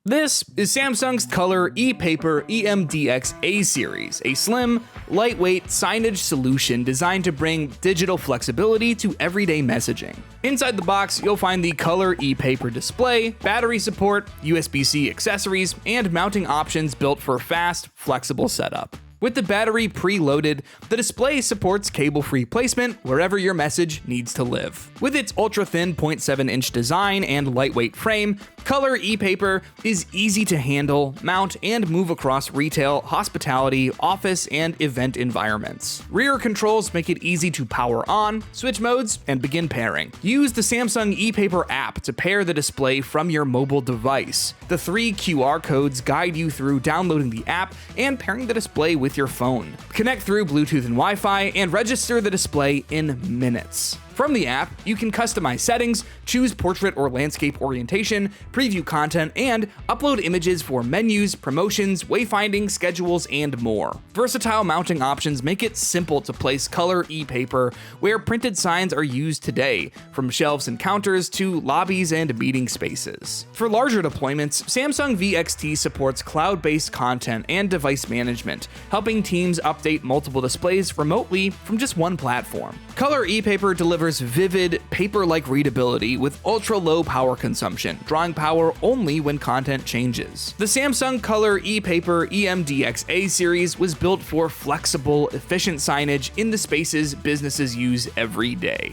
This is Samsung's Color ePaper EMDX A series, a slim, lightweight signage solution designed to bring digital flexibility to everyday messaging. Inside the box, you'll find the Color ePaper display, battery support, USB-C accessories, and mounting options built for fast, flexible setup. With the battery preloaded, the display supports cable-free placement wherever your message needs to live. With its ultra-thin 0.7-inch design and lightweight frame, Color ePaper is easy to handle, mount, and move across retail, hospitality, office, and event environments. Rear controls make it easy to power on, switch modes, and begin pairing. Use the Samsung ePaper app to pair the display from your mobile device. The 3 QR codes guide you through downloading the app and pairing the display with your phone. Connect through Bluetooth and Wi-Fi and register the display in minutes. From the app, you can customize settings, choose portrait or landscape orientation, preview content, and upload images for menus, promotions, wayfinding, schedules, and more. Versatile mounting options make it simple to place Color ePaper where printed signs are used today, from shelves and counters to lobbies and meeting spaces. For larger deployments, Samsung VXT supports cloud-based content and device management, helping teams update multiple displays remotely from just one platform. Color ePaper delivers vivid, paper-like readability with ultra-low power consumption, drawing power only when content changes. The Samsung Color ePaper EMDX A series was built for flexible, efficient signage in the spaces businesses use every day.